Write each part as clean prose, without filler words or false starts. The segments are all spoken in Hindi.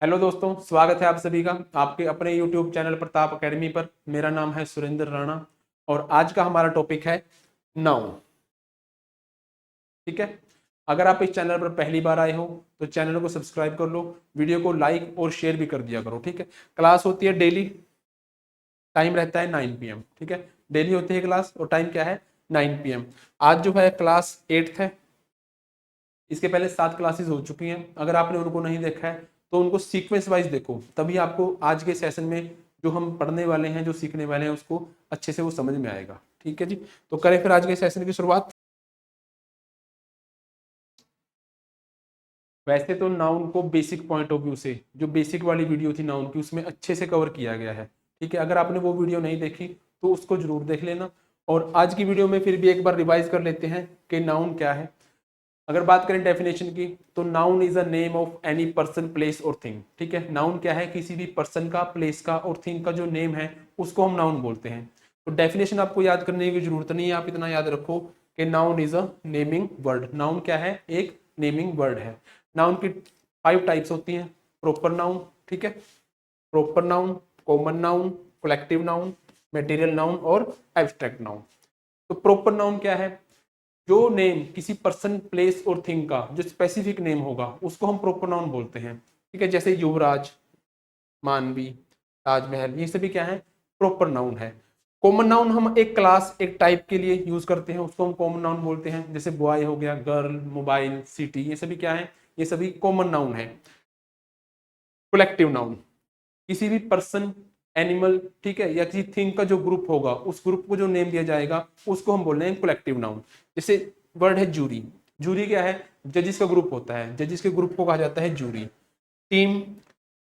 हेलो दोस्तों, स्वागत है आप सभी का आपके अपने YouTube चैनल प्रताप एकेडमी पर। मेरा नाम है सुरेंद्र राणा और आज का हमारा टॉपिक है नाउन। ठीक है, अगर आप इस चैनल पर पहली बार आए हो तो चैनल को सब्सक्राइब कर लो, वीडियो को लाइक और शेयर भी कर दिया करो। ठीक है, क्लास होती है डेली, टाइम रहता है 9 PM। ठीक है, डेली होती है क्लास और टाइम क्या है 9 PM। आज जो है क्लास 8th है। इसके पहले 7 क्लासेस हो चुकी हैं, अगर आपने उनको नहीं देखा है तो उनको सीक्वेंस वाइज देखो, तभी आपको आज के सेशन में जो हम पढ़ने वाले हैं, जो सीखने वाले हैं, उसको अच्छे से वो समझ में आएगा। ठीक है जी, तो करें फिर आज के सेशन की शुरुआत। वैसे तो नाउन को बेसिक पॉइंट ऑफ व्यू से, जो बेसिक वाली वीडियो थी नाउन की, उसमें अच्छे से कवर किया गया है। ठीक है, अगर आपने वो वीडियो नहीं देखी तो उसको जरूर देख लेना। और आज की वीडियो में फिर भी एक बार रिवाइज कर लेते हैं कि नाउन क्या है। अगर बात करें डेफिनेशन की तो noun is a name of any person, place और थिंग। ठीक है, नाउन क्या है? किसी भी पर्सन का, प्लेस का और थिंग का जो नेम है उसको हम नाउन बोलते हैं। तो डेफिनेशन आपको याद करने की जरूरत नहीं है, आप इतना याद रखो कि noun is a naming word. Noun क्या है? एक नेमिंग वर्ड है। नाउन की 5 टाइप्स होती हैं। प्रॉपर नाउन, ठीक है, proper noun, common noun, collective noun, material noun और एब्स्ट्रैक्ट नाउन। तो प्रॉपर नाउन क्या है? जो नेम किसी पर्सन, प्लेस और थिंग का जो स्पेसिफिक नेम होगा उसको हम प्रॉपर नाउन बोलते हैं। ठीक है, जैसे युवराज, मानवी, ताजमहल, ये सभी क्या है? प्रॉपर नाउन है। कॉमन नाउन हम एक क्लास, एक टाइप के लिए यूज करते हैं, उसको हम कॉमन नाउन बोलते हैं। जैसे बॉय हो गया, गर्ल, मोबाइल, सिटी, ये सभी क्या है? ये सभी कॉमन नाउन है। कलेक्टिव नाउन किसी भी पर्सन, एनिमल, ठीक है, या किसी थिंग का जो ग्रुप होगा, उस ग्रुप को जो नेम दिया जाएगा उसको हम बोल रहे हैं कलेक्टिव नाउन। जैसे वर्ड है जूरी। जूरी क्या है? जजिस का ग्रुप होता है, जजिस के ग्रुप को कहा जाता है जूरी। टीम,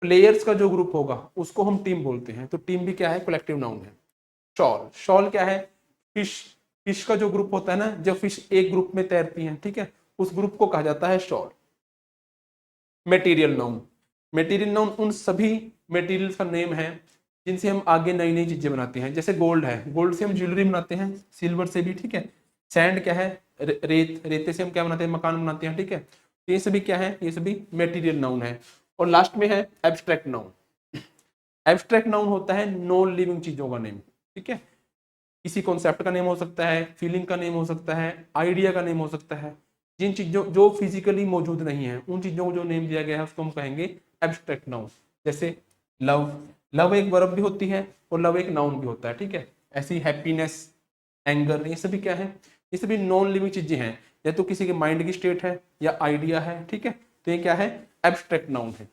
प्लेयर्स का जो ग्रुप होगा उसको हम टीम बोलते हैं, तो टीम भी क्या है? कलेक्टिव नाउन है। शॉल, शॉल क्या है? फिश, फिश का जो ग्रुप होता है ना, जब फिश एक ग्रुप में तैरती हैं, ठीक है, उस ग्रुप को कहा जाता है shawl. Material noun, material noun उन सभी मटेरियल्स का नेम है जिनसे हम आगे नई नई चीजें बनाते हैं। जैसे गोल्ड है, गोल्ड से हम ज्वेलरी बनाते हैं, सिल्वर से भी, ठीक है। सैंड क्या है? रेत, रेते से हम क्या बनाते हैं? मकान बनाते हैं, ठीक है। तो ये सभी क्या है? ये सभी मटेरियल नाउन है। और लास्ट में है एब्स्ट्रैक्ट नाउन। एब्स्ट्रैक्ट नाउन होता है नॉन लिविंग चीजों का नेम। ठीक है, किसी कॉन्सेप्ट का नेम हो सकता है, फीलिंग का नेम हो सकता है, आइडिया का नेम हो सकता है। जिन चीजों जो फिजिकली मौजूद नहीं है, उन चीजों को जो नेम दिया गया है उसको हम कहेंगे एब्स्ट्रैक्ट नाउन। जैसे लव, लव एक वर्ब भी होती है और लव एक नाउन भी होता है। ठीक है, ऐसी हैप्पीनेस, एंगर, ये सभी क्या है? ये सभी नॉन लिविंग चीजें हैं, या तो किसी के माइंड की स्टेट है या आइडिया है। ठीक है, तो ये क्या है? एब्स्ट्रैक्ट नाउन है।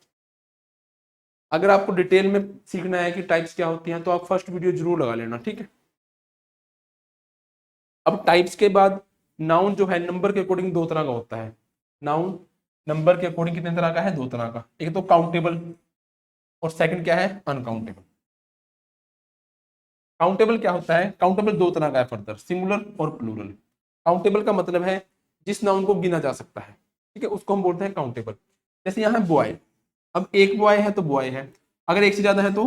अगर आपको डिटेल में सीखना है कि टाइप्स क्या होती हैं तो आप फर्स्ट वीडियो जरूर लगा लेना। ठीक है, अब टाइप्स के बाद नाउन जो है नंबर के अकॉर्डिंग दो तरह का होता है। नाउन नंबर के अकॉर्डिंग कितने तरह का है? दो तरह का। एक तो काउंटेबल और सेकंड क्या है? अनकाउंटेबल। काउंटेबल क्या होता है? काउंटेबल दो तरह का है फर्दर, सिंगुलर और प्लूरल। काउंटेबल का मतलब है जिस नाउन को गिना जा सकता है, ठीक है, उसको हम बोलते हैं काउंटेबल। जैसे यहाँ है बॉय, अब एक बॉय है तो बॉय है, अगर एक से ज्यादा है तो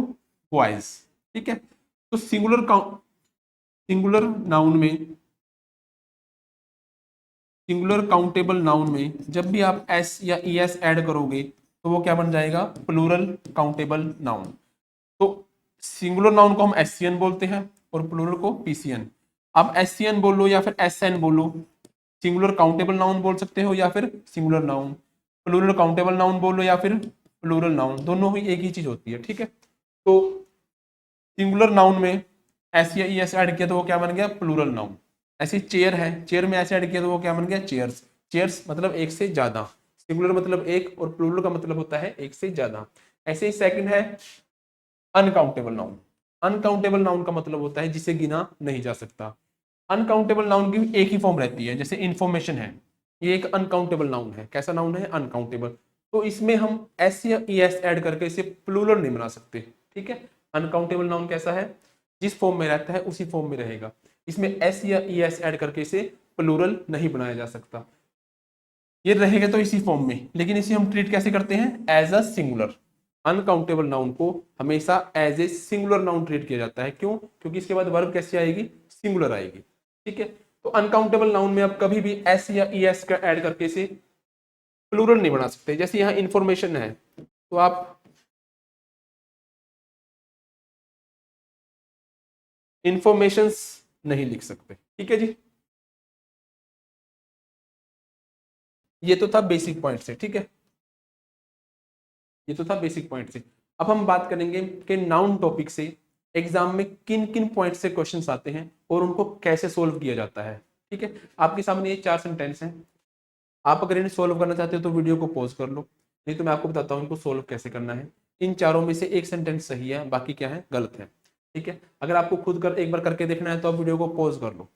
बॉयज। ठीक है, तो सिंगुलर नाउन में, सिंगुलर काउंटेबल नाउन में जब भी आप एस या ई एस ऐड करोगे तो वो क्या बन जाएगा? Plural countable noun. तो सिंगुलर नाउन को हम एससीएन बोलते हैं और प्लूरल को पीसीएन। आप एससीएन बोलो या फिर एसएन बोलो, सिंगुलर काउंटेबल नाउन बोल सकते हो या फिर singular noun, plural countable noun बोलो या फिर प्लूरल नाउन, दोनों ही एक ही चीज होती है। ठीक है, तो सिंगुलर नाउन में एस या ई एस ऐड किया तो वो क्या बन गया? Plural noun. ऐसी चेयर है, चेयर में ऐसे ऐड किया तो वो क्या बन गया? चेयर्स। चेयर्स मतलब एक से ज्यादा, सिंगुलर मतलब एक और प्लूरल का मतलब होता है एक से ज्यादा। ऐसे ही सेकंड है अनकाउंटेबल नाउन। अनकाउंटेबल नाउन का मतलब होता है जिसे गिना नहीं जा सकता। अनकाउंटेबल नाउन की एक ही फॉर्म रहती है, जैसे इंफॉर्मेशन है, ये एक अनकाउंटेबल नाउन है। कैसा नाउन है? अनकाउंटेबल। तो इसमें हम एस या ई एस ऐड करके इसे प्लूरल नहीं बना सकते। ठीक है, अनकाउंटेबल नाउन कैसा है? जिस फॉर्म में रहता है उसी फॉर्म में रहेगा, इसमें एस या ई एस ऐड करके इसे प्लूरल नहीं बनाया जा सकता। ये रहेगा तो इसी फॉर्म में, लेकिन इसे हम ट्रीट कैसे करते हैं? As a singular. Uncountable noun को हमेशा as a singular noun treat किया जाता है। क्यों? क्योंकि इसके बाद वर्ब कैसे आएगी? सिंगुलर आएगी। ठीक है, तो अनकाउंटेबल नाउन में आप कभी भी एस या ई एस का ऐड करके इसे प्लूरल नहीं बना सकते। जैसे यहाँ इंफॉर्मेशन है तो आप इंफॉर्मेशंस नहीं लिख सकते। ठीक है जी, ये तो था बेसिक पॉइंट से। ठीक है, ये तो था बेसिक पॉइंट से। अब हम बात करेंगे कि नाउन टॉपिक से एग्जाम में किन किन पॉइंट से क्वेश्चंस आते हैं और उनको कैसे सोल्व किया जाता है। ठीक है, आपके सामने ये 4 सेंटेंस हैं। आप अगर इन्हें सोल्व करना चाहते हो तो वीडियो को पॉज कर लो, नहीं तो मैं आपको बताता हूँ इनको सोल्व कैसे करना है। इन चारों में से एक सेंटेंस सही है, बाकी क्या है, गलत है। ठीक है, अगर आपको खुद कर एक बार करके देखना है तो आप वीडियो को पॉज कर लो।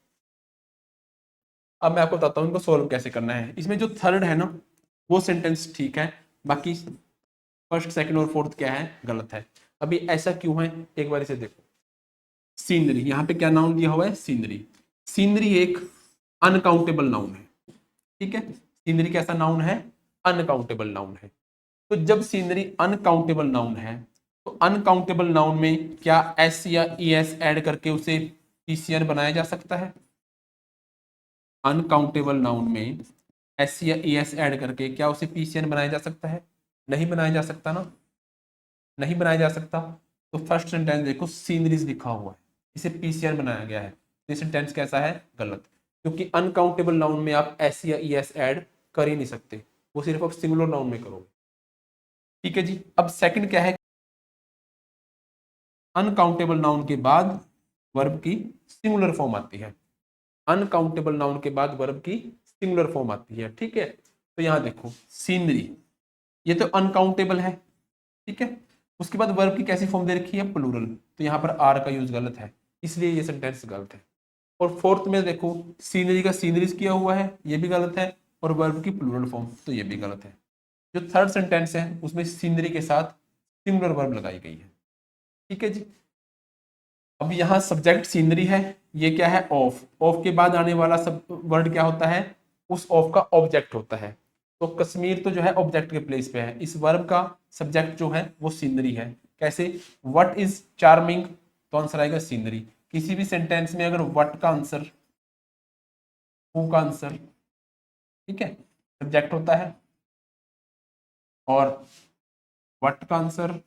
अब मैं आपको बताता हूँ इनको सोल्व कैसे करना है। इसमें जो थर्ड है ना, वो सेंटेंस ठीक है, बाकी फर्स्ट सेकंड और फोर्थ क्या है, गलत है। अभी ऐसा क्यों है, एक बार इसे देखो। सीनरी, यहाँ पे क्या नाउन दिया हुआ है, सीनरी। सीनरी एक अनकाउंटेबल नाउन है। ठीक है, सीनरी कैसा नाउन है, अनकाउंटेबल नाउन है। तो जब सीनरी अनकाउंटेबल नाउन है तो अनकाउंटेबल नाउन में क्या एस या ई एस ऐड करके उसे पीसीआर बनाया जा सकता है? अनकाउंटेबल नाउन में एस या ई एस ऐड करके क्या उसे पीसीआर बनाया जा सकता है? नहीं बनाया जा सकता ना, नहीं बनाया जा सकता। तो फर्स्ट सेंटेंस देखो, सीनरीज लिखा हुआ है, इसे पीसीआर बनाया गया है, तो ये सेंटेंस कैसा है, गलत। क्योंकि अनकाउंटेबल नाउन में आप एस या ई एस ऐड कर ही नहीं सकते, वो सिर्फ आप सिंगुलर नाउन में करोगे। ठीक है जी, अब सेकंड क्या है, अनकाउंटेबल नाउन के बाद वर्ब की सिंगुलर फॉर्म आती है। अनकाउंटेबल नाउन के बाद वर्ब की सिंगुलर फॉर्म आती है। ठीक है, तो यहां देखो सीनरी, ये तो अनकाउंटेबल है। ठीक है, उसके बाद वर्ब की कैसी फॉर्म दे रखी है, प्लूरल, तो यहाँ पर आर का यूज गलत है, इसलिए ये सेंटेंस गलत है। और फोर्थ में देखो, सीनरी का सीनरीज किया हुआ है, ये भी गलत है, और वर्ब की प्लूरल फॉर्म, तो ये भी गलत है। जो थर्ड सेंटेंस है उसमें सीनरी के साथ सिंगुलर वर्ब लगाई गई है। ठीक है जी, अब यहाँ सब्जेक्ट सीनरी है, ये क्या है, ऑफ। ऑफ के बाद आने वाला सब वर्ड क्या होता है, उस ऑफ का ऑब्जेक्ट होता है। तो कश्मीर तो जो है ऑब्जेक्ट के प्लेस पे है, इस वर्ब का सब्जेक्ट जो है वो सीनरी है। कैसे, व्हाट इज चार्मिंग, तो आंसर आएगा सीनरी। किसी भी सेंटेंस में अगर व्हाट का आंसर, हु का आंसर, ठीक है, सब्जेक्ट होता है, और व्हाट का आंसर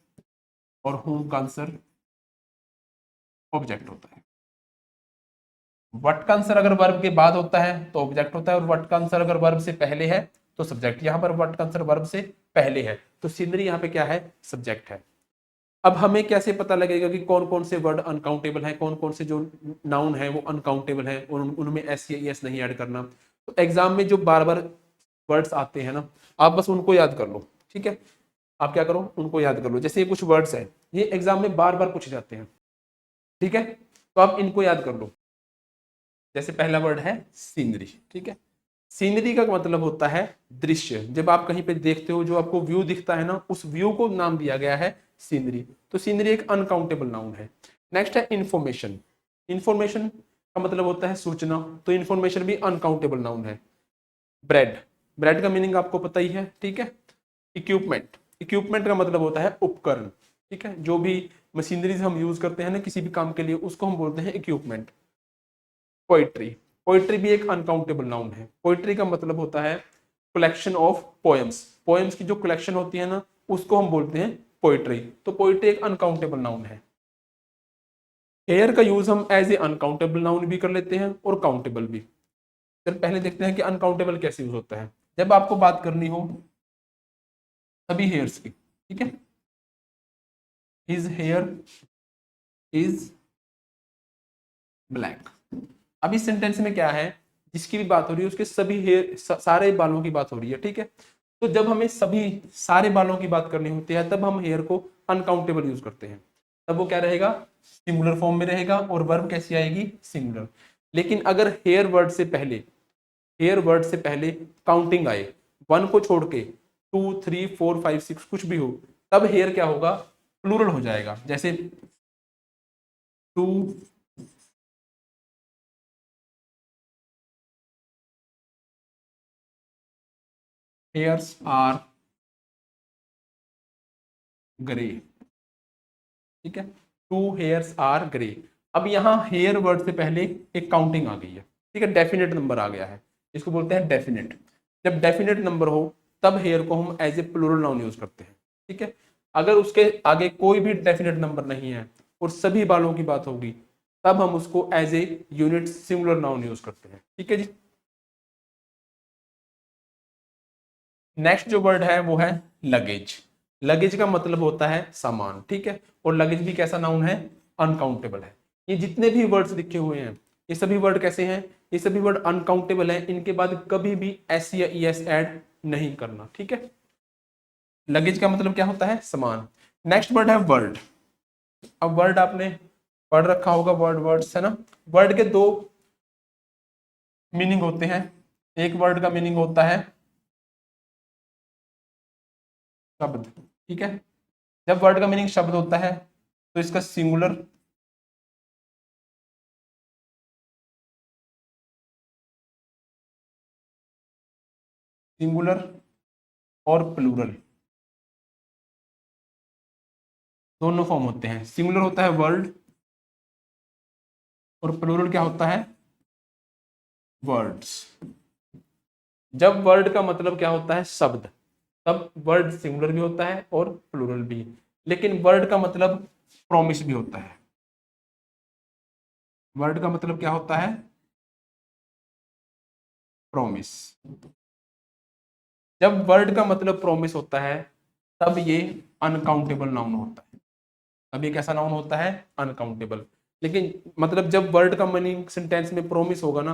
और हु का आंसर ऑब्जेक्ट होता है। व्हाट का आंसर अगर वर्ब के बाद होता है तो ऑब्जेक्ट होता है, और व्हाट का आंसर अगर वर्ब से पहले है तो सब्जेक्ट। यहाँ पर व्हाट का आंसर वर्ब से पहले है, तो सीनरी यहाँ पे क्या है, सब्जेक्ट है। अब हमें कैसे पता लगेगा कि कौन कौन से वर्ड अनकाउंटेबल है, कौन कौन से जो नाउन है वो अनकाउंटेबल है, और उनमें एस या एस नहीं ऐड करना। तो एग्जाम में जो बार बार वर्ड्स आते हैं ना, आप बस उनको याद कर लो। ठीक है, आप क्या करो, उनको याद कर लो। जैसे ये कुछ वर्ड्स है, ये एग्जाम में बार बार पूछे जाते हैं। ठीक है, तो आप इनको याद कर लो। जैसे पहला वर्ड है सीनरी। ठीक है, सीनरी का मतलब होता है दृश्य। जब आप कहीं पे देखते हो, जो आपको व्यू दिखता है ना, उस व्यू को नाम दिया गया है सीनरी। तो सीनरी एक अनकाउंटेबल नाउन है। नेक्स्ट है इंफॉर्मेशन। इंफॉर्मेशन का मतलब होता है सूचना, तो इंफॉर्मेशन भी अनकाउंटेबल नाउन है। ब्रेड, ब्रेड का मीनिंग आपको पता ही है। ठीक है, इक्विपमेंट, इक्विपमेंट का मतलब होता है उपकरण। ठीक है, जो भी मशीनरीज हम यूज करते हैं ना किसी भी काम के लिए, उसको हम बोलते हैं इक्विपमेंट। पोइट्री, पोइट्री भी एक अनकाउंटेबल नाउन है। पोइट्री का मतलब होता है कलेक्शन ऑफ पोएम्स। पोएम्स की जो कलेक्शन होती है ना, उसको हम बोलते हैं पोइट्री। तो पोइट्री एक अनकाउंटेबल नाउन है। हेयर का यूज हम एज ए अनकाउंटेबल नाउन भी कर लेते हैं और काउंटेबल भी। फिर पहले देखते हैं कि अनकाउंटेबल कैसे यूज होता है। जब आपको बात करनी हो सभी हेयर्स की, ठीक है, हिज हेयर इज ब्लैक। अब इस सेंटेंस में क्या है, जिसकी भी बात हो रही है उसके सभी हेयर, सारे बालों की बात हो रही है। ठीक है, तो जब हमें सभी सारे बालों की बात करनी होती है तब हम हेयर को अनकाउंटेबल यूज करते हैं। तब वो क्या रहेगा, सिंगुलर फॉर्म में रहेगा, और वर्ब कैसी आएगी, सिंगुलर। लेकिन अगर हेयर वर्ड से पहले, हेयर वर्ड से पहले काउंटिंग आए, 1 को छोड़ के 2 3 4 5 6 कुछ भी हो, तब हेयर क्या होगा, प्लूरल हो जाएगा। जैसे 2 हेयर्स आर ग्रे। ठीक है, 2 हेयर्स आर ग्रे। अब यहाँ हेयर वर्ड से पहले एक काउंटिंग आ गई है। ठीक है, डेफिनेट नंबर आ गया है, इसको बोलते हैं डेफिनेट। जब डेफिनेट नंबर हो तब हेयर को हम as a plural noun use करते हैं। ठीक है, अगर उसके आगे कोई भी डेफिनेट नंबर नहीं है और सभी बालों की बात होगी, तब हम उसको as a unit singular noun use करते हैं। ठीक है जी। नेक्स्ट जो वर्ड है वो है लगेज। लगेज का मतलब होता है सामान। ठीक है, और लगेज भी कैसा नाउन है, अनकाउंटेबल है। ये जितने भी वर्ड्स लिखे हुए हैं ये सभी वर्ड कैसे हैं, ये सभी वर्ड अनकाउंटेबल हैं, इनके बाद कभी भी एस या ई एस ऐड नहीं करना। ठीक है, लगेज का मतलब क्या होता है, सामान। नेक्स्ट वर्ड है वर्ड। अब वर्ड आपने पढ़ रखा होगा, वर्ड्स है ना। वर्ड के दो मीनिंग होते हैं। एक वर्ड का मीनिंग होता है शब्द। ठीक है, जब वर्ड का मीनिंग शब्द होता है तो इसका सिंगुलर और प्लूरल दोनों फॉर्म होते हैं। सिंगुलर होता है वर्ड और प्लूरल क्या होता है, वर्ड्स। जब वर्ड का मतलब क्या होता है, शब्द, तब वर्ड सिंगुलर भी होता है और प्लूरल भी। लेकिन वर्ड का मतलब प्रॉमिस भी होता है। वर्ड का मतलब क्या होता है, प्रॉमिस। जब वर्ड का मतलब प्रॉमिस होता है तब ये अनकाउंटेबल नाउन होता है। तब ये कैसा नाउन होता है, अनकाउंटेबल। लेकिन मतलब जब वर्ड का मीनिंग सेंटेंस में प्रॉमिस होगा ना,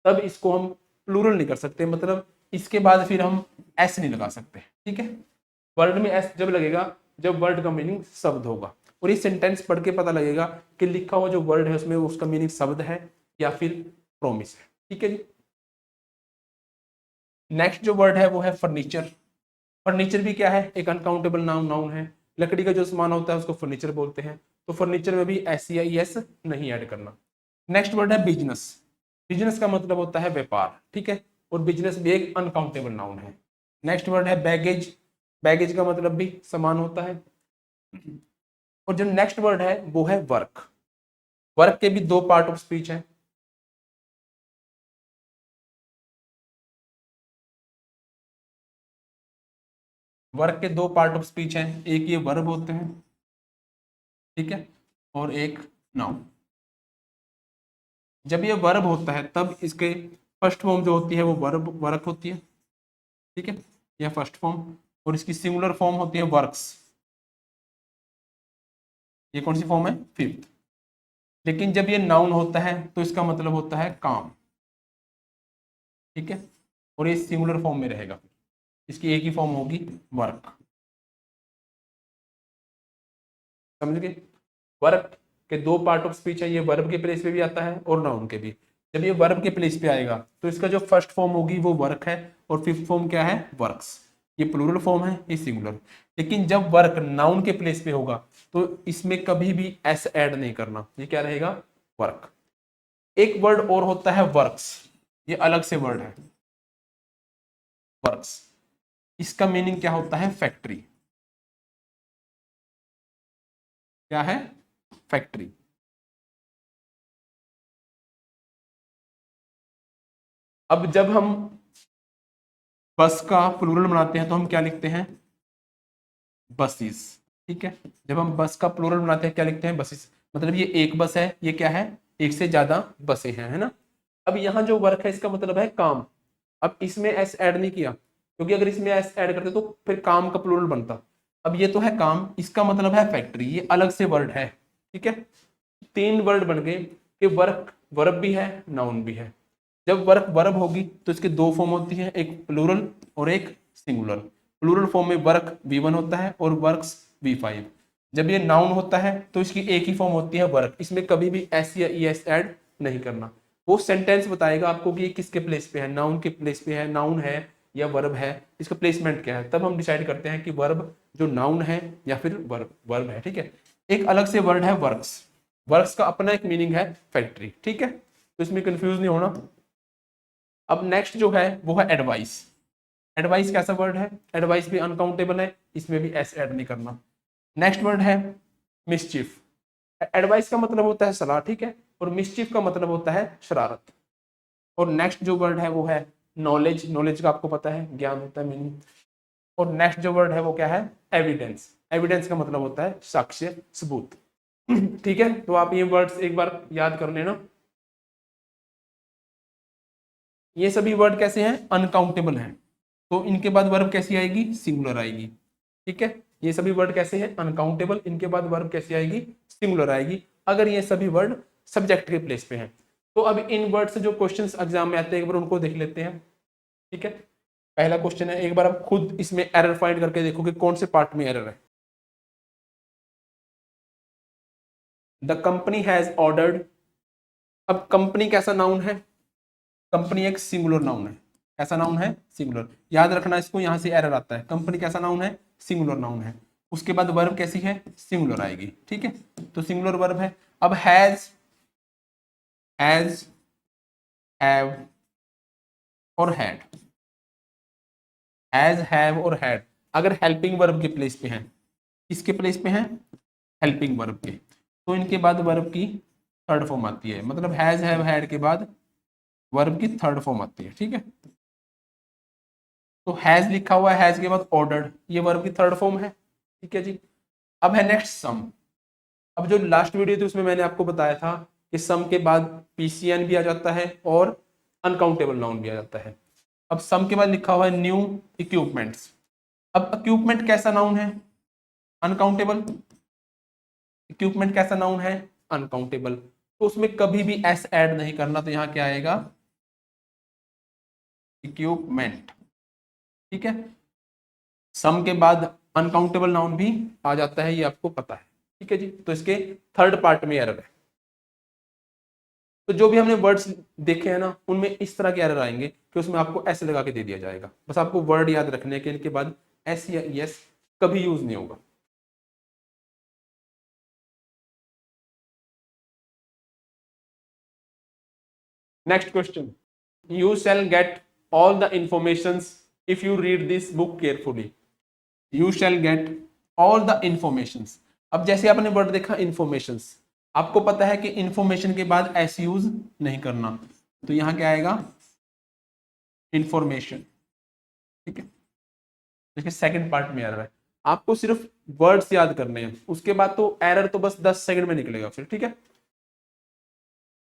तब इसको हम प्लूरल नहीं कर सकते, मतलब इसके बाद फिर हम एस नहीं लगा सकते। ठीक है, वर्ड में एस जब लगेगा जब वर्ड का मीनिंग शब्द होगा। और ये सेंटेंस पढ़ के पता लगेगा कि लिखा हुआ जो वर्ड है उसमें उसका मीनिंग शब्द है या फिर प्रॉमिस है। ठीक है जी। नेक्स्ट जो वर्ड है वो है फर्नीचर। फर्नीचर भी क्या है, एक अनकाउंटेबल नाउन है। लकड़ी का जो सामान होता है उसको फर्नीचर बोलते हैं। तो फर्नीचर में भी एस या ई एस नहीं ऐड करना। नेक्स्ट वर्ड है बिजनेस। बिजनेस का मतलब होता है व्यापार। ठीक है, और बिजनेस भी एक अनकाउंटेबल नाउन है। नेक्स्ट वर्ड है बैगेज। बैगेज का मतलब भी सामान होता है। और जो नेक्स्ट वर्ड है वो है वर्क। वर्क के भी दो पार्ट ऑफ स्पीच है। वर्क के दो पार्ट ऑफ स्पीच है, एक ये वर्ब होते हैं, ठीक है, और एक नाउन। जब ये वर्ब होता है तब इसके फर्स्ट फॉर्म जो होती है वो वर्क होती है। ठीक है, यह फर्स्ट फॉर्म। और इसकी सिंगुलर फॉर्म होती है वर्क्स। ये कौन सी फॉर्म है, फिफ्थ। लेकिन जब ये नाउन होता है तो इसका मतलब होता है काम। ठीक है, और ये सिंगुलर फॉर्म में रहेगा, इसकी एक ही फॉर्म होगी, वर्क। समझ गए। वर्क के दो पार्ट ऑफ स्पीच है, ये वर्ब के प्लेस पे भी आता है और नाउन के भी। जब ये वर्ब के प्लेस पे आएगा तो इसका जो फर्स्ट फॉर्म होगी वो वर्क है और फिफ्थ फॉर्म क्या है, वर्क्स। ये प्लूरल फॉर्म है, ये सिंगुलर। लेकिन जब वर्क नाउन के प्लेस पे होगा तो इसमें कभी भी एस ऐड नहीं करना, ये क्या रहेगा, वर्क। एक वर्ड और होता है वर्क्स, ये अलग से वर्ड है, वर्क्स। इसका मीनिंग क्या होता है, फैक्ट्री। क्या है, फैक्ट्री। अब जब हम बस का प्लूरल बनाते हैं तो हम क्या लिखते हैं, बसेस। ठीक है, जब हम बस का प्लूरल बनाते हैं क्या लिखते हैं, बसेस। मतलब ये एक बस है, ये क्या है, एक से ज्यादा बसें हैं, है ना। अब यहाँ जो वर्क है इसका मतलब है काम। अब इसमें एस ऐड नहीं किया क्योंकि अगर इसमें एस ऐड करते तो फिर काम का प्लूरल बनता। अब ये तो है काम, इसका मतलब है फैक्ट्री, ये अलग से वर्ड है। ठीक है, तीन वर्ड बन गए कि वर्क वर्ब भी है, नाउन भी है। जब वर्क वर्ब होगी तो इसके दो फॉर्म होती है, एक प्लूरल और एक सिंगुलर। प्लूरल फॉर्म में वर्क V1 होता है और वर्क्स V5। जब ये नाउन होता है तो इसकी एक ही फॉर्म होती है, वर्क। इसमें कभी भी एस या ई एस ऐड नहीं करना। वो सेंटेंस बताएगा आपको कि ये किसके प्लेस पे है, नाउन के प्लेस पे है, नाउन है या वर्ब है, इसका प्लेसमेंट क्या है। तब हम डिसाइड करते हैं कि वर्ब जो नाउन है या फिर वर्ब वर्ब है। ठीक है, एक अलग से वर्ड है वर्क्स। वर्क्स का अपना एक मीनिंग है फैक्ट्री। ठीक है, तो इसमें कंफ्यूज नहीं होना। अब नेक्स्ट जो है वो है एडवाइस। एडवाइस कैसा वर्ड है, एडवाइस भी अनकाउंटेबल है, इसमें भी एस ऐड नहीं करना। नेक्स्ट वर्ड है मिसचिफ। एडवाइस का मतलब होता है सलाह, ठीक है, और मिसचिफ का मतलब होता है शरारत। और नेक्स्ट जो वर्ड है वो है नॉलेज। नॉलेज का आपको पता है, ज्ञान होता है, मीनिंग। और नेक्स्ट जो वर्ड है वो क्या है, एविडेंस। एविडेंस का मतलब होता है साक्ष्य, सबूत। ठीक है, तो आप ये वर्ड्स एक बार याद कर लेना। ये सभी वर्ड कैसे हैं, अनकाउंटेबल हैं, तो इनके बाद वर्ब कैसी आएगी, सिंगुलर आएगी। ठीक है, ये सभी वर्ड कैसे हैं, अनकाउंटेबल, इनके बाद वर्ब कैसी आएगी, सिंगुलर आएगी, अगर ये सभी वर्ड सब्जेक्ट के प्लेस पे हैं। तो अब इन वर्ड से जो क्वेश्चंस एग्जाम में आते हैं एक बार उनको देख लेते हैं। ठीक है, पहला क्वेश्चन है, एक बार आप खुद इसमें एरर फाइंड करके देखो कि कौन से पार्ट में एरर है। The company has ordered. अब कंपनी कैसा नाउन है, कंपनी एक सिंगुलर नाउन है, कैसा नाउन है, सिंगुलर, याद रखना इसको, यहां से एरर आता है। कंपनी कैसा नाउन है, सिंगुलर नाउन है, उसके बाद वर्ब कैसी है, सिंगुलर आएगी। ठीक है, तो सिंगुलर वर्ब है। अब हैज, हैज, हैव और हैड, हैज, हैव और हैड अगर हेल्पिंग वर्ब के प्लेस पे हैं, किसके प्लेस पे हैं, हेल्पिंग वर्ब के, तो इनके बाद वर्ब की थर्ड फॉर्म आती है, मतलब हैज, हैव, हैड के बाद वर्ब की थर्ड फॉर्म आती है। ठीक है, तो हैज लिखा हुआ है, हैज के बाद ऑर्डर्ड, ये वर्ब की थर्ड फॉर्म है। ठीक है जी, अब है नेक्स्ट सम। अब जो लास्ट वीडियो थी उसमें मैंने आपको बताया था कि सम के बाद पीसीएन भी आ जाता है और अनकाउंटेबल नाउन भी आ जाता है। अब सम के बाद लिखा हुआ है न्यू इक्विपमेंट्स। अब इक्विपमेंट कैसा नाउन है, अनकाउंटेबल, इक्विपमेंट कैसा नाउन है, अनकाउंटेबल, तो उसमें कभी भी एस ऐड नहीं करना, तो यहाँ क्या आएगा, इक्विपमेंट। ठीक है, सम के बाद अनकाउंटेबल नाउन भी आ जाता है, ये आपको पता है। ठीक है जी, तो इसके थर्ड पार्ट में एरर है। तो जो भी हमने वर्ड्स देखे हैं ना, उनमें इस तरह के एरर आएंगे कि उसमें आपको ऐसे लगा के दे दिया जाएगा। बस आपको वर्ड याद रखने के, इनके बाद एस या यस कभी यूज नहीं होगा। Next question, you shall get all the information if you read this book carefully. You shall get all the information. अब जैसे आपने वर्ड देखा इंफॉर्मेशन, आपको पता है कि इंफॉर्मेशन के बाद एस यूज नहीं करना, तो यहां क्या आएगा, इंफॉर्मेशन। ठीक है, देखिए सेकंड पार्ट में एरर है, आपको सिर्फ वर्ड्स याद करने हैं, उसके बाद तो एरर तो बस 10 सेकंड में निकलेगा फिर। ठीक है,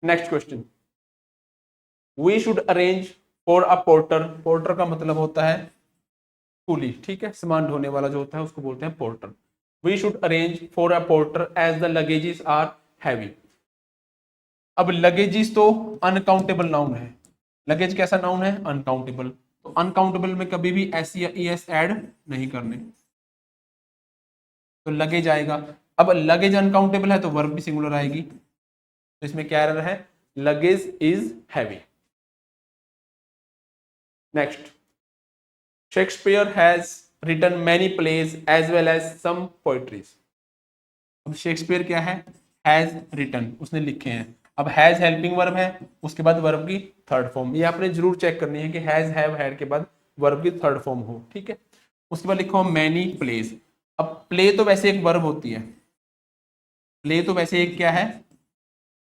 next question, we should arrange for a porter. Porter का मतलब होता है कूली। ठीक है, सामान ढोने वाला जो होता है उसको बोलते हैं porter. We should arrange for a porter as the luggages are heavy. अब लगेजेस तो अनकाउंटेबल नाउन है, लगेज कैसा नाउन है, अनकाउंटेबल, तो अनकाउंटेबल में कभी भी एस या ई एस ऐड नहीं करने, तो लगेज आएगा। अब लगेज अनकाउंटेबल है तो वर्ब भी सिंगुलर आएगी, तो इसमें क्या एरर है, luggage is heavy. Next, Shakespeare has written many plays as well as some poetries. अब शेक्सपियर क्या है, हैज रिटन, उसने लिखे हैं। अब हैज हेल्पिंग वर्ब है, उसके बाद वर्ब की थर्ड फॉर्म, ये आपने जरूर चेक करनी है कि हैज, हैव, हैड के बाद वर्ब की थर्ड फॉर्म हो। ठीक है, उसके बाद लिखो मैनी प्लेज। अब प्ले तो वैसे एक वर्ब होती है, प्ले तो वैसे एक क्या है,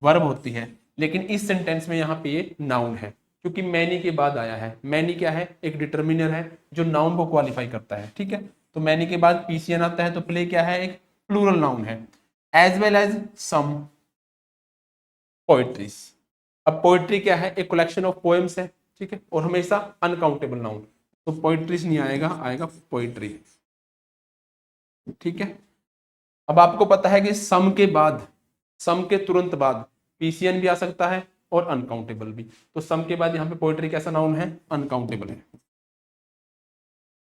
वर्ब होती है, लेकिन इस सेंटेंस में यहाँ पे ये नाउन है, क्योंकि मैनी के बाद आया है। मैनी क्या है, एक डिटर्मिनर है जो नाउन को क्वालिफाई करता है। ठीक है, तो मैनी के बाद पीसीएन आता है, तो प्ले क्या है, एक प्लूरल नाउन है, as well as some poetries. अब पोएट्री क्या है, एक कलेक्शन ऑफ पोएम्स है। ठीक है, और हमेशा अनकाउंटेबल नाउन, तो पोएट्रीज नहीं आएगा, आएगा पोएट्री। ठीक है, अब आपको पता है कि सम के बाद, सम के तुरंत बाद पीसीएन भी आ सकता है और अनकाउंटेबल भी, तो सम के बाद यहाँ पे पोएट्री कैसा नाउन है, अनकाउंटेबल है।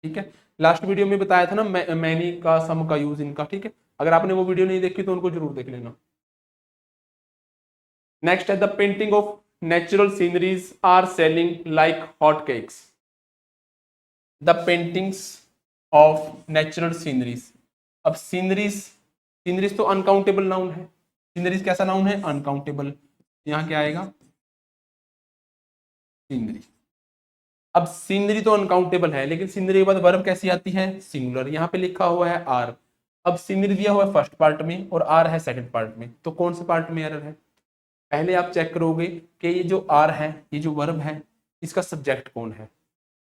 ठीक है, लास्ट वीडियो में बताया था ना मैनी का, सम का यूज इनका। ठीक है, अगर आपने वो वीडियो नहीं देखी तो उनको जरूर देख लेना। नेक्स्ट है, the painting of natural sceneries are selling like hot cakes. The paintings of natural sceneries. अब सीनरीज, सीनरीज तो अनकाउंटेबल नाउन है, सीनरीज कैसा नाउन है, अनकाउंटेबल, यहाँ क्या आएगा, सीनरी। अब सीनरी तो अनकाउंटेबल है, लेकिन सीनरी के बाद वर्ब कैसी आती है, सिंगुलर, यहाँ पे लिखा हुआ है आर। अब सीनरी दिया हुआ है फर्स्ट पार्ट में और आर है सेकंड पार्ट में, तो कौन से पार्ट में एरर है, पहले आप चेक करोगे कि ये जो आर है, ये जो वर्ब है, इसका सब्जेक्ट कौन है।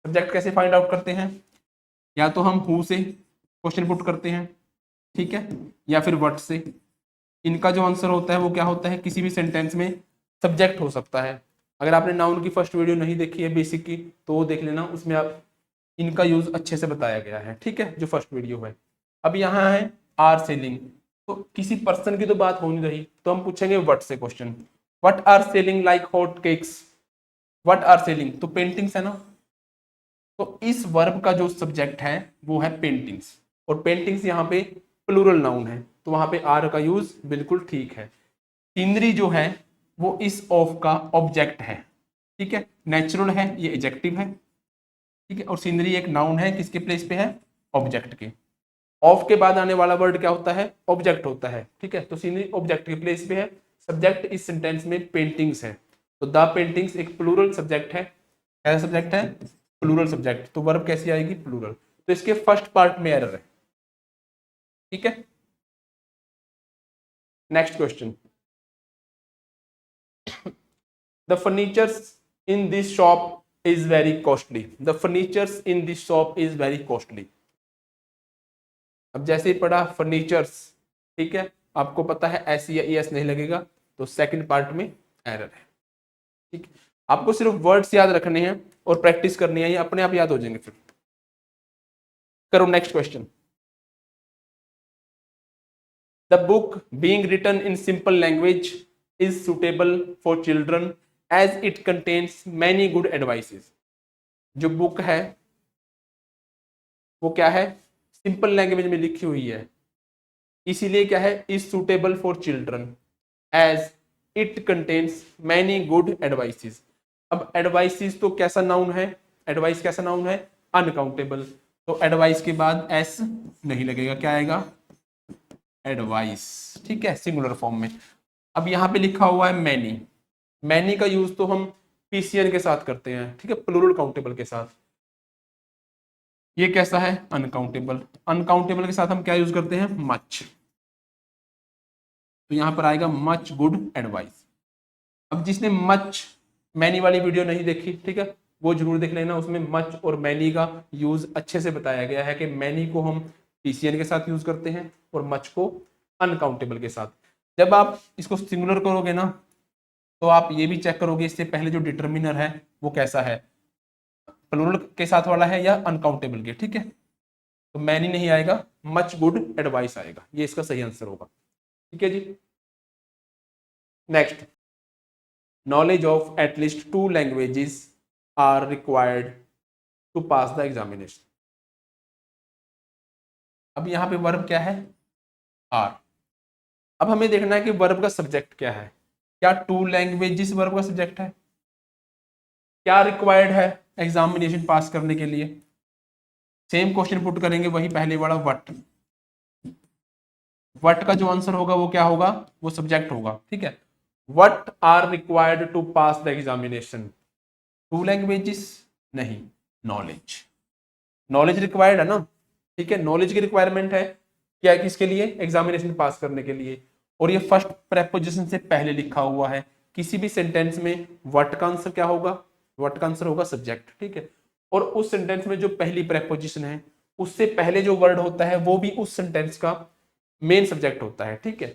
सब्जेक्ट कैसे फाइंड आउट करते हैं, या तो हम हु से क्वेश्चन पुट करते हैं, ठीक है, या फिर व्हाट से। इनका जो आंसर होता है वो क्या होता है, किसी भी सेंटेंस में सब्जेक्ट हो सकता है। अगर आपने नाउन की फर्स्ट वीडियो नहीं देखी है बेसिक की तो वो देख लेना, उसमें आप इनका यूज अच्छे से बताया गया है, ठीक है, जो फर्स्ट वीडियो है। अब यहाँ है आर सेलिंग, तो किसी पर्सन की तो बात हो नहीं रही, तो हम पूछेंगे व्हाट से question. What are selling like hot cakes, what are selling, तो पेंटिंग्स है ना, तो इस वर्ब का जो सब्जेक्ट है वो है पेंटिंग्स, और पेंटिंग्स यहाँ पे प्लूरल नाउन है, तो वहां पे आर का यूज बिल्कुल ठीक है। सीनरी जो है वो इस ऑफ का ऑब्जेक्ट है, ठीक है, नेचुरल है ये एडजेक्टिव है, ठीक है, और सीनरी एक नाउन है, किसके प्लेस पे है, ऑब्जेक्ट के। ऑफ के बाद आने वाला वर्ड क्या होता है, ऑब्जेक्ट होता है, ठीक है, तो सीनरी ऑब्जेक्ट के प्लेस पे है। सब्जेक्ट इस सेंटेंस में पेंटिंग्स है, तो द पेंटिंग्स एक प्लूरल सब्जेक्ट है, क्या सब्जेक्ट है, प्लूरल सब्जेक्ट, तो वर्ब कैसी आएगी, प्लूरल, तो इसके फर्स्ट पार्ट में एरर है, ठीक है। Next question, the furnitures in this shop is very costly, the furnitures in this shop is very costly. अब जैसे ही पढ़ा फर्नीचर्स, ठीक है, आपको पता है एस या एस नहीं लगेगा, तो सेकंड पार्ट में एरर है, ठीक है। आपको सिर्फ वर्ड्स याद रखने हैं और प्रैक्टिस करनी है, ये अपने आप याद हो जाएंगे फिर। करो next question, the book being written in simple language is suitable for children as it contains many good advices. जो बुक है वो क्या है, सिंपल लैंग्वेज में लिखी हुई है, इसीलिए क्या है, is suitable for children as it contains many good advices. अब एडवाइसेस तो कैसा नाउन है, एडवाइस कैसा नाउन है, अनकाउंटेबल, तो एडवाइस के बाद एस नहीं लगेगा, क्या आएगा, एडवाइस, ठीक है, सिंगुलर फॉर्म में। अब यहाँ पे लिखा हुआ है मैनी, मैनी का यूज तो हम पीसीएन के साथ करते हैं, ठीक है, प्लूरल काउंटेबल के साथ। ये कैसा है, अनकाउंटेबल, अनकाउंटेबल के साथ हम क्या यूज करते हैं, मच, तो यहां पर आएगा मच गुड एडवाइस। अब जिसने मच मैनी वाली वीडियो नहीं देखी, ठीक है, वो जरूर देख लेना, उसमें मच और मैनी का यूज अच्छे से बताया गया है कि मैनी को हम पीसीएन के साथ यूज करते हैं और मच को अनकाउंटेबल के साथ। जब आप इसको सिंगुलर करोगे ना, तो आप ये भी चेक करोगे इससे पहले जो डिटर्मिनर है वो कैसा है, प्लूरल के साथ वाला है या अनकाउंटेबल के, ठीक है, तो मैनी नहीं आएगा, मच गुड एडवाइस आएगा, ये इसका सही आंसर होगा, ठीक है जी। Next, knowledge of at least 2 languages are required to pass the examination। अब यहां पे वर्ब क्या है, आर। अब हमें देखना है कि वर्ब का सब्जेक्ट क्या है, क्या 2 लैंग्वेजेस वर्ब का सब्जेक्ट है, क्या रिक्वायर्ड है एग्जामिनेशन पास करने के लिए। सेम क्वेश्चन पुट करेंगे, वही पहले वाला व्हाट, व्हाट का जो आंसर होगा वो क्या होगा, वो सब्जेक्ट होगा, ठीक है। What are required to pass the examination, 2 languages नहीं, नॉलेज, नॉलेज रिक्वायर्ड है ना, ठीक है, नॉलेज की रिक्वायरमेंट है क्या, किसके लिए, एग्जामिनेशन पास करने के लिए, और ये फर्स्ट प्रेपोजिशन से पहले लिखा हुआ है। किसी भी सेंटेंस में व्हाट का आंसर क्या होगा, व्हाट का आंसर होगा सब्जेक्ट, ठीक है, और उस सेंटेंस में जो पहली प्रेपोजिशन है उससे पहले जो वर्ड होता है वो भी उस सेंटेंस का मेन सब्जेक्ट होता है, ठीक है।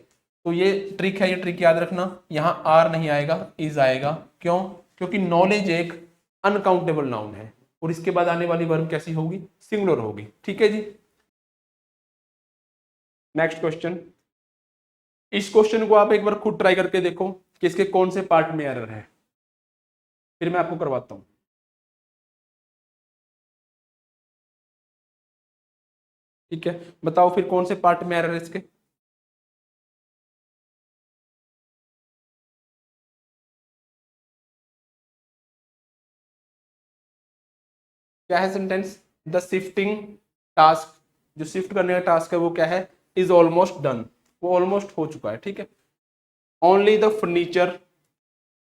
तो ये ट्रिक है, ये ट्रिक याद रखना, यहाँ आर नहीं आएगा, इज आएगा, क्यों, क्योंकि नॉलेज एक अनकाउंटेबल नाउन है और इसके बाद आने वाली वर्ब कैसी होगी, सिंगुलर होगी, ठीक है जी। नेक्स्ट क्वेश्चन, इस क्वेश्चन को आप एक बार खुद ट्राई करके देखो कि इसके कौन से पार्ट में एरर है, फिर मैं आपको करवाता हूं, ठीक है, बताओ फिर कौन से पार्ट में एरर है इसके। क्या है सेंटेंस, द शिफ्टिंग टास्क, जो शिफ्ट करने का टास्क है वो क्या है, इज ऑलमोस्ट डन, वो ऑलमोस्ट हो चुका है, ठीक है। Only the furniture,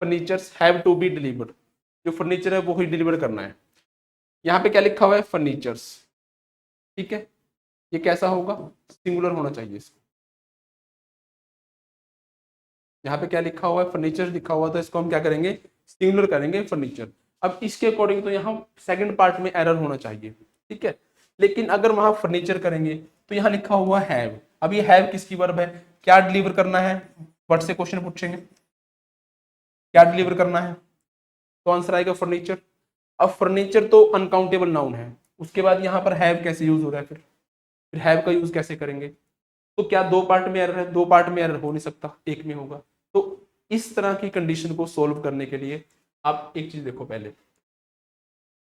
furnitures have to be delivered, जो फर्नीचर है वो ही डिलीवर करना है। यहाँ पे क्या लिखा हुआ है, फर्नीचर्स, ठीक है, ये कैसा होगा, सिंगुलर होना चाहिए इसको। यहाँ पे क्या लिखा हुआ है, फर्नीचर लिखा हुआ, तो इसको हम क्या करेंगे, सिंगुलर करेंगे फर्नीचर। अब इसके अकॉर्डिंग तो यहाँ सेकंड पार्ट में एरर होना चाहिए, ठीक है, लेकिन अगर वहां फर्नीचर करेंगे तो यहाँ लिखा हुआ हैव। अब ये हैव किसकी वर्ब है, क्या डिलीवर करना है, वर्ड से क्वेश्चन पूछेंगे, क्या डिलीवर करना है, तो आंसर आएगा फर्नीचर। अब फर्नीचर तो अनकाउंटेबल नाउन है, उसके बाद यहाँ पर हैव कैसे यूज हो रहा है, फिर हैव का यूज कैसे करेंगे, तो क्या दो पार्ट में एरर है, दो पार्ट में एरर हो नहीं सकता, एक में होगा। तो इस तरह की कंडीशन को सोल्व करने के लिए आप एक चीज देखो, पहले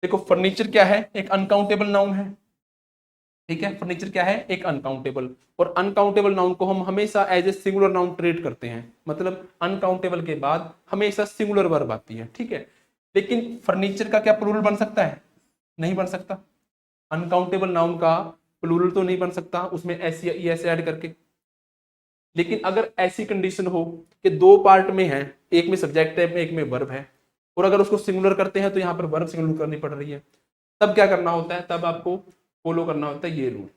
देखो फर्नीचर क्या है, एक अनकाउंटेबल नाउन है, ठीक है। फर्नीचर क्या है, एक अनकाउंटेबल, और अनकाउंटेबल नाउन को हम हमेशा as a singular noun treat करते हैं, मतलब अनकाउंटेबल के बाद हमेशा सिंगुलर वर्ब आती है, ठीक है। लेकिन फर्नीचर का क्या प्लूरल बन सकता है, नहीं बन सकता। अनकाउंटेबल नाउन का प्लूरल तो नहीं बन सकता उसमें एस या ई एस ऐड करके। लेकिन अगर ऐसी कंडीशन हो कि दो पार्ट में है, एक में सब्जेक्ट है एक में वर्ब है, और अगर उसको सिंगुलर करते हैं तो यहाँ पर वर्ब सिंगुलर करनी पड़ रही है, तब क्या करना होता है, तब आपको फॉलो करना होता है ये रूल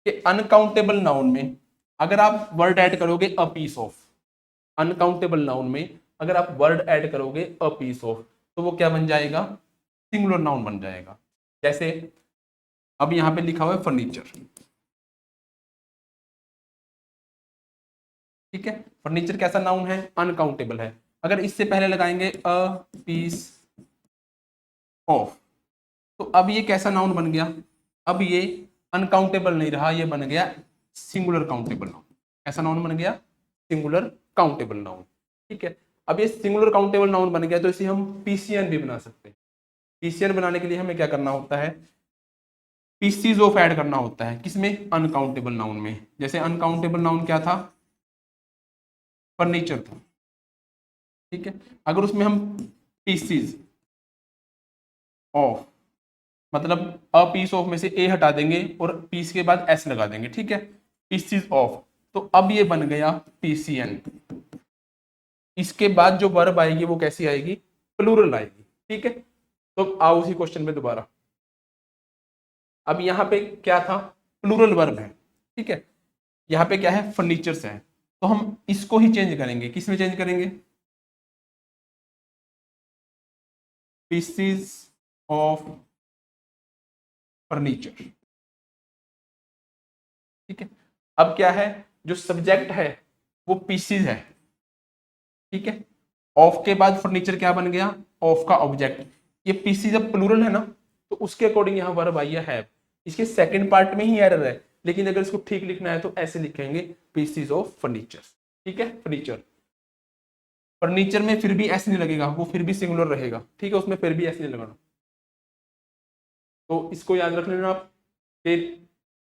कि अनकाउंटेबल नाउन में अगर आप वर्ड ऐड करोगे a piece of, uncountable noun में अगर आप वर्ड ऐड करोगे अ पीस ऑफ, तो वो क्या बन जाएगा, सिंगुलर नाउन बन जाएगा। जैसे अब यहाँ पे लिखा हुआ है फर्नीचर, ठीक है। फर्नीचर कैसा नाउन है, अनकाउंटेबल है। अगर इससे पहले लगाएंगे अ पीस ऑफ, तो अब ये कैसा नाउन बन गया, अब ये अनकाउंटेबल नहीं रहा, ये बन गया सिंगुलर काउंटेबल नाउन। ऐसा नाउन बन गया सिंगुलर काउंटेबल नाउन, ठीक है। अब ये सिंगुलर काउंटेबल नाउन बन गया तो इसे हम पीसीएन भी बना सकते हैं। पीसीएन बनाने के लिए हमें क्या करना होता है, पीसीज ऑफ ऐड करना होता है, किसमें, अनकाउंटेबल नाउन में। जैसे अनकाउंटेबल नाउन क्या था, फर्नीचर था, ठीक है। अगर उसमें हम पीसीज ऑफ, मतलब अ पीस ऑफ में से ए हटा देंगे और पीस के बाद एस लगा देंगे, ठीक है, पीसीज ऑफ, तो अब ये बन गया पीसीएन। इसके बाद जो वर्ब आएगी वो कैसी आएगी, प्लूरल आएगी, ठीक है। तो आओ उसी क्वेश्चन में दोबारा, अब यहाँ पे क्या था, प्लूरल वर्ब है, ठीक है। यहाँ पे क्या है, फर्नीचर्स है, तो हम इसको ही चेंज करेंगे, किस में चेंज करेंगे, पीसीज ऑफ फर्नीचर, ठीक है। अब क्या है, जो सब्जेक्ट है वो पीसीज है, ठीक है। ऑफ के बाद फर्नीचर क्या बन गया, ऑफ का ऑब्जेक्ट। ये पीसी जब प्लूरल है ना, तो उसके अकॉर्डिंग यहाँ वर्ब आई है हैव। इसके सेकंड पार्ट में ही एरर है, लेकिन अगर इसको ठीक लिखना है तो ऐसे लिखेंगे, पीसीज ऑफ फर्नीचर, ठीक है। फर्नीचर, फर्नीचर में फिर भी एस नहीं लगेगा, वो फिर भी सिंगुलर रहेगा, ठीक है, उसमें फिर भी एस नहीं लगाना। तो इसको याद रख लेना आप कि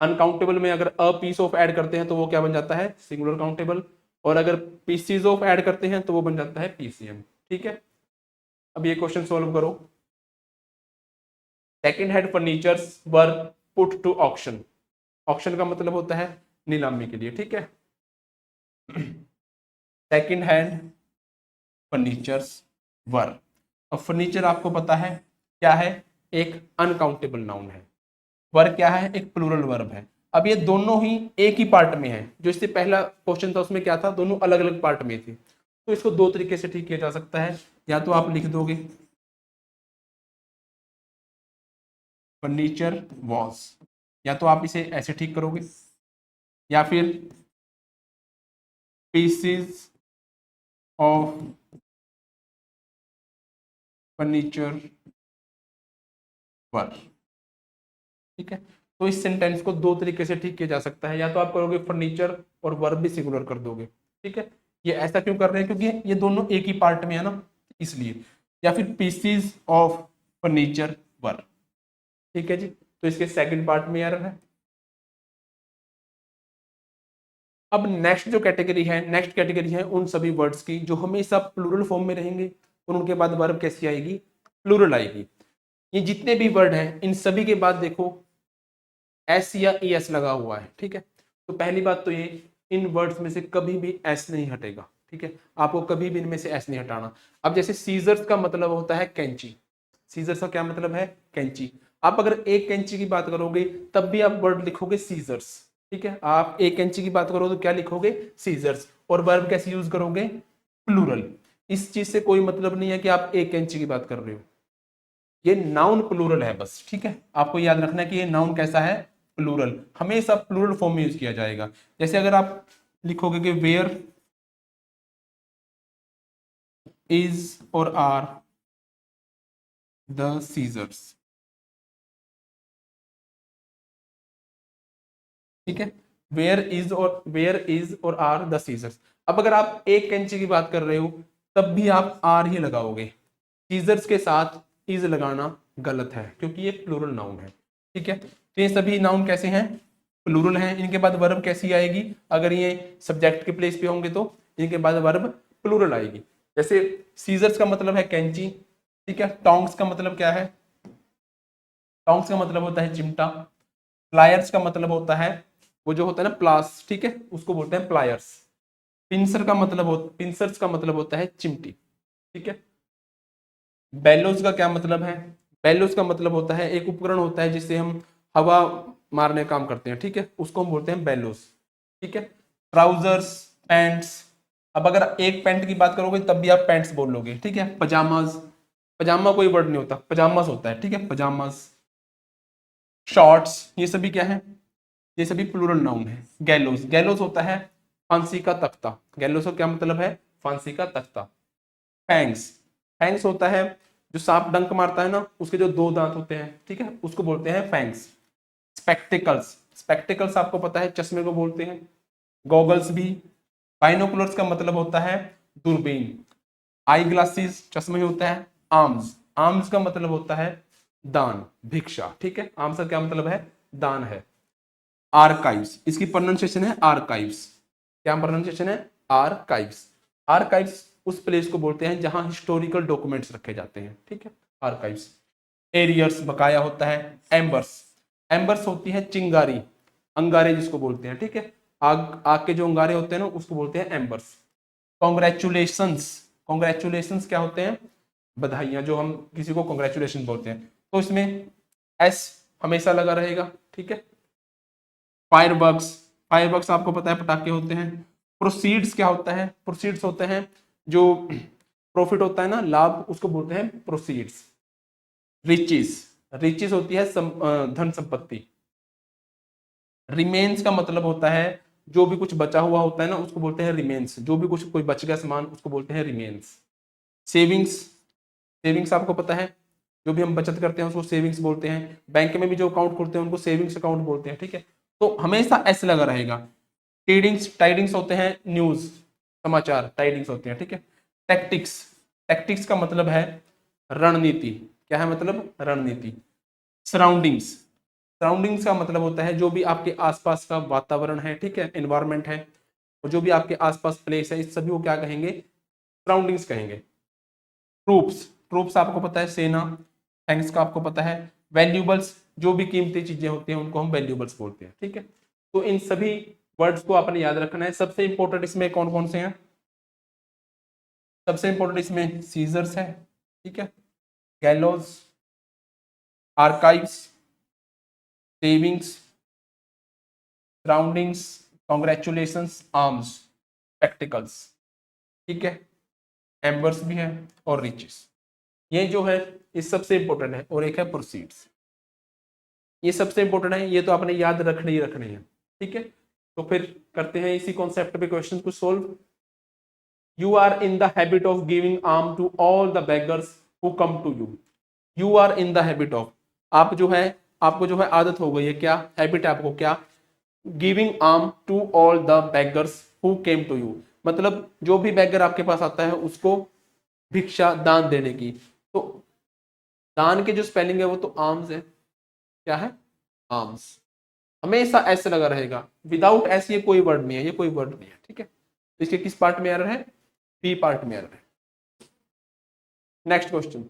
अनकाउंटेबल में अगर अ पीस ऑफ ऐड करते हैं तो वो क्या बन जाता है, सिंगुलर काउंटेबल, और अगर पीसीज ऑफ ऐड करते हैं तो वो बन जाता है पीसीएम, ठीक है। अब ये क्वेश्चन सॉल्व करो। Second hand furnitures were put to auction, auction का मतलब होता है नीलामी के लिए, ठीक है। सेकंड हैंड फर्नीचर्स वर, अब फर्नीचर आपको पता है क्या है, एक अनकाउंटेबल नाउन है, वर्ब क्या है, एक प्लूरल वर्ब है। अब ये दोनों ही एक ही पार्ट में है, जो इससे पहला क्वेश्चन था उसमें क्या था, दोनों अलग अलग पार्ट में थे। तो इसको दो तरीके से ठीक किया जा सकता है, या तो आप लिख दोगे फर्नीचर वॉज, या तो आप इसे ऐसे ठीक करोगे, या फिर पीसीज ऑफ फर्नीचर वर, ठीक है। तो इस सेंटेंस को दो तरीके से ठीक किया जा सकता है, या तो आप करोगे फर्नीचर और वर्ब भी सिंगुलर कर दोगे, ठीक है। ये ऐसा क्यों कर रहे हैं, क्योंकि ये दोनों एक ही पार्ट में है ना, इसलिए। या फिर पीसीज ऑफ फर्नीचर वर, ठीक है जी। तो इसके सेकंड पार्ट में एरर है। अब नेक्स्ट जो कैटेगरी है, नेक्स्ट कैटेगरी है उन सभी वर्ड्स की जो हमेशा प्लूरल फॉर्म में रहेंगे, और उनके बाद वर्ब कैसी आएगी, प्लूरल आएगी। ये जितने भी वर्ड हैं इन सभी के बाद देखो एस या ई एस लगा हुआ है, ठीक है। तो पहली बात तो ये, इन वर्ड्स में से कभी भी एस नहीं हटेगा, ठीक है। आपको कभी भी इनमें से एस नहीं हटाना। अब जैसे सीजर्स का मतलब होता है कैंची, सीजर्स का क्या मतलब है, कैंची। आप अगर एक कैंची की बात करोगे तब भी आप वर्ड लिखोगे सीजर्स, ठीक है। आप एक कैंची की बात करो तो क्या लिखोगे, सीजर्स, और वर्ब कैसे यूज करोगे, प्लूरल। इस चीज से कोई मतलब नहीं है कि आप एक कैंची की बात कर रहे हो, ये नाउन प्लूरल है बस, ठीक है। आपको याद रखना है कि ये नाउन कैसा है, प्लूरल, हमेशा प्लूरल फॉर्म में यूज किया जाएगा। जैसे अगर आप लिखोगे कि वेयर इज और आर द सीजर्स। ठीक है, वेयर इज और आर द सीजर्स। अब अगर आप एक कैंची की बात कर रहे हो तब भी आप आर ही लगाओगे, सीजर्स के साथ इज लगाना गलत है क्योंकि ये प्लूरल नाउन है। ठीक है, तो ये सभी नाउन कैसे हैं, प्लूरल हैं। इनके बाद वर्ब कैसी आएगी, अगर ये सब्जेक्ट के प्लेस पे होंगे तो इनके बाद वर्ब प्लूरल आएगी। जैसे सीजर्स का मतलब है कैंची, ठीक है। टोंग्स का मतलब क्या है, टोंग्स का मतलब होता है चिमटा। प्लायर्स का मतलब होता है वो जो होता है ना प्लास, ठीक है, उसको बोलते हैं प्लायर्स। पिंसर्स का मतलब होता है चिमटी। ठीक है। बेलोज का क्या मतलब है, बेलोज का मतलब होता है एक उपकरण होता है जिससे हम हवा मारने का काम करते हैं, ठीक है, उसको हम बोलते हैं बेलोज। ठीक है। Trousers, pants. अब अगर एक पैंट की बात करोगे तब भी आप पैंट्स बोल लोगे, ठीक है। पजामाज, पजामा कोई वर्ड नहीं होता, पजामास होता है, ठीक है, पजामास। शॉर्ट्स, ये सभी क्या है, ये सभी प्लूरल नाउन है। गैलोस, गैलोस होता है फांसी का तख्ता, गैलोस का क्या मतलब है, फांसी का तख्ता। फैंग्स, फैंग्स होता है जो सांप डंक मारता है ना उसके जो दो दांत होते हैं, ठीक है, उसको बोलते हैं फैंग्स। स्पेक्टिकल्स, स्पेक्टिकल्स आपको पता है चश्मे को बोलते हैं। गॉगल्स भी। बाइनोकुलर्स का मतलब होता है दूरबीन। आई ग्लासेस चश्मे होता है। आर्म्स, आर्म्स का मतलब होता है दान, भिक्षा, ठीक है, आर्म्स का क्या मतलब है, दान है। आर्काइव्स, इसकी प्रोनाउंसिएशन है आर्काइव्स। क्या प्रोनाउंसिएशन है, आर्काइव्स। आर्काइव्स उस प्लेस को बोलते हैं जहां हिस्टोरिकल डॉक्यूमेंट्स रखे जाते हैं, ठीक है, आर्काइव्स। एरियर्स बकाया होता है। एम्बर्स, एम्बर्स होती है चिंगारी, अंगारे जिसको बोलते हैं, ठीक है, आग, आग के जो अंगारे होते हैं ना उसको बोलते हैं एम्बर्स। कॉन्ग्रेचुलेशंस, कॉन्ग्रेचुलेशंस क्या होते हैं, बधाइयां, जो हम किसी को कॉन्ग्रेचुलेशन बोलते हैं, तो इसमें एस हमेशा लगा रहेगा, ठीक है। फायरवर्क्स, फायरवर्क्स आपको पता है पटाखे होते हैं। प्रोसीड्स क्या होता है, प्रोसीड्स होते हैं जो प्रॉफिट होता है ना, लाभ, उसको बोलते हैं प्रोसीड्स। रिचेस, रिचेस होती है धन संपत्ति। रिमेन्स का मतलब होता है जो भी कुछ बचा हुआ होता है ना उसको बोलते हैं रिमेन्स, जो भी कुछ कोई बच गया सामान उसको बोलते हैं रिमेन्स। सेविंग्स, सेविंग्स आपको पता है जो भी हम बचत करते हैं उसको सेविंग्स बोलते हैं। बैंक में भी जो अकाउंट खोलते हैं उनको सेविंग्स अकाउंट बोलते हैं, ठीक है, तो हमेशा ऐसे लगा रहेगा। टाइडिंग्स, टाइडिंग्स होते हैं न्यूज, समाचार, टाइडिंग्स होते हैं, ठीक है। टैक्टिक्स, टैक्टिक्स का मतलब है रणनीति, क्या है मतलब, रणनीति। सराउंडिंग्स, सराउंडिंग्स का मतलब होता है जो भी आपके आसपास का वातावरण है, ठीक है, एनवायरमेंट है, और जो भी आपके आसपास प्लेस है इस सभी को क्या कहेंगे, सराउंडिंग्स कहेंगे। ट्रूप्स, ट्रूप्स आपको पता है सेना। थैंक्स का आपको पता है वैल्यूबल्स, जो भी कीमती चीजें होती हैं उनको हम वैल्यूबल्स बोलते हैं, ठीक है। तो इन सभी वर्ड्स को आपने याद रखना है। सबसे इंपॉर्टेंट इसमें कौन कौन से हैं, सबसे इंपॉर्टेंट इसमें सीजर्स है, ठीक है, गैलोज, archives, savings, surroundings, congratulations, arms, spectacles, ठीक है, एम्बर्स भी है और रिचेस। ये जो है ये सबसे इंपॉर्टेंट है, और एक है प्रोसीड्स, ये सबसे इंपॉर्टेंट है, ये तो आपने याद रखने ही रखने हैं, ठीक है। तो फिर करते हैं इसी कॉन्सेप्ट पे क्वेश्चन को solve. You are in the habit of giving alms to all the beggars who come to you. You are in the habit of, आप जो है, आपको जो है आदत हो गई है, क्या हैबिट है आपको, क्या, giving alms to all the beggars who came to you, मतलब जो भी बेगर आपके पास आता है उसको भिक्षा दान देने की। तो दान की जो स्पेलिंग है वो तो आर्म्स है, क्या है, आर्म्स। हमेशा ऐसे लगा रहेगा, विदाउट एस ये कोई वर्ड नहीं है, ये कोई वर्ड नहीं है, ठीक है। तो इसके किस पार्ट में एरर है, बी पार्ट में एरर है। Next question,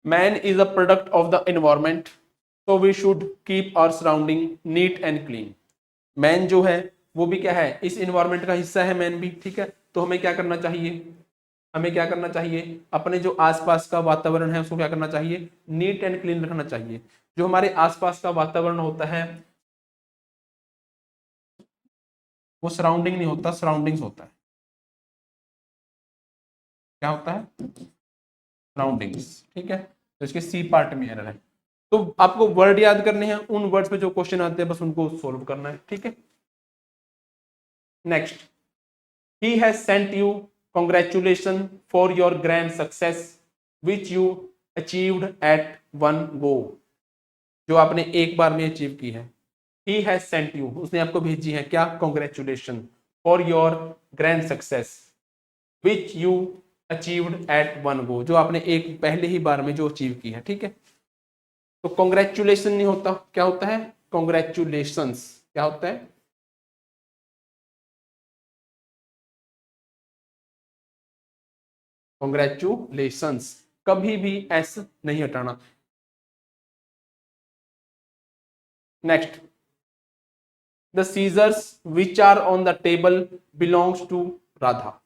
man is a product of the environment so we should keep our surrounding neat and clean. Man जो है वो भी क्या है, इस एनवायरमेंट का हिस्सा है मैन भी, ठीक है, तो हमें क्या करना चाहिए, हमें क्या करना चाहिए, अपने जो आसपास का वातावरण है उसको क्या करना चाहिए, नीट एंड क्लीन रखना चाहिए। जो हमारे आसपास का वातावरण होता है वो सराउंडिंग नहीं होता, सराउंडिंग्स होता है। क्या होता है, सराउंडिंग्स, ठीक है। तो इसके सी पार्ट में एरर है। तो आपको वर्ड याद करने हैं, उन वर्ड्स पे जो क्वेश्चन आते हैं बस उनको सोल्व करना है, ठीक है। Next, he has sent you congratulations for your grand success which you achieved at one go, जो आपने एक बार में अचीव की है। he has sent you, उसने आपको भेजी है क्या, congratulations for your grand success which you achieved at one go, जो आपने एक पहले ही बार में जो अचीव की है। ठीक है, तो कॉन्ग्रेचुलेशन नहीं होता, क्या होता है, कॉन्ग्रेचुलेशंस। क्या होता है, कॉन्ग्रेचुलेशंस, कभी भी एस नहीं हटाना। Next, the scissors which are on the table belongs to Radha,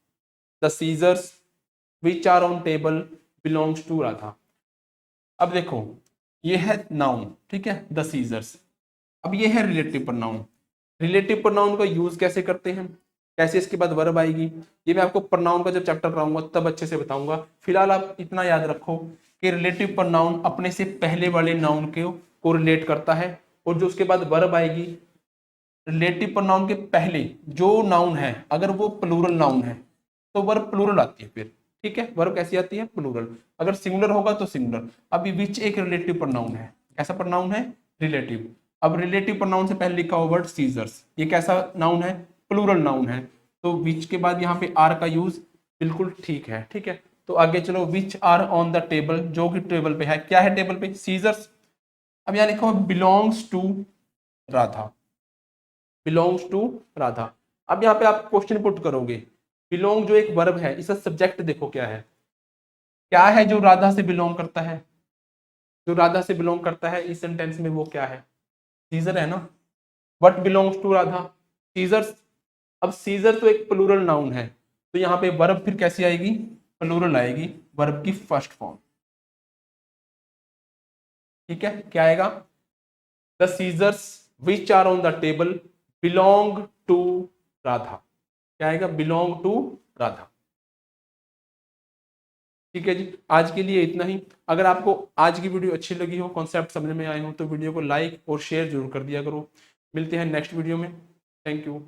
the scissors which are on table belongs to Radha. अब देखो ये है नाउन, ठीक है, द सीजर्स। अब ये है रिलेटिव प्रोनाउन। रिलेटिव प्रोनाउन का यूज कैसे करते हैं, कैसे इसके बाद वर्ब आएगी, ये मैं आपको प्रोनाउन का जब चैप्टर कराऊंगा तब अच्छे से बताऊंगा। फिलहाल आप इतना याद रखो कि रिलेटिव प्रोनाउन अपने से पहले वाले नाउन को रिलेट करता है, और जो उसके बाद वर्ब आएगी, रिलेटिव प्रोनाउन के पहले जो नाउन है अगर वो प्लूरल नाउन है तो वर्ब प्लूरल आती है फिर। ठीक है, वर्ब कैसी आती है, प्लूरल। अगर सिंगुलर होगा तो सिंगुलर। अभी विच एक रिलेटिव प्रोनाउन है, कैसा प्रोनाउन है, रिलेटिव। अब रिलेटिव प्रोनाउन से पहले लिखा हुआ वर्ड सीजर्स, ये कैसा नाउन है, प्लूरल नाउन है, तो विच के बाद यहाँ पे आर का यूज बिल्कुल ठीक है। ठीक है, तो आगे चलो, which are on the table, जो कि टेबल पे है, क्या है टेबल पे, सीजर्स। अब यहाँ लिखा हुआ belongs to Radha, belongs to Radha. अब यहाँ पे आप क्वेश्चन पुट करोगे, बिलोंग जो एक वर्ब है, इसका सब्जेक्ट देखो क्या है, क्या है जो राधा से बिलोंग करता है, जो राधा से बिलोंग करता है इस सेंटेंस में वो क्या है, सीजर है ना। What belongs to Radha, scissors. अब सीजर तो एक प्लूरल नाउन है, तो यहाँ पे वर्ब फिर कैसी आएगी, प्लूरल आएगी, वर्ब की फर्स्ट फॉर्म। ठीक है, क्या आएगा, the scissors which are on the table belong to Radha, क्या आएगा, बिलोंग टू राधा। ठीक है जी, आज के लिए इतना ही। अगर आपको आज की वीडियो अच्छी लगी हो, कॉन्सेप्ट समझ में आए हो, तो वीडियो को लाइक और शेयर जरूर कर दिया करो। मिलते हैं नेक्स्ट वीडियो में, थैंक यू।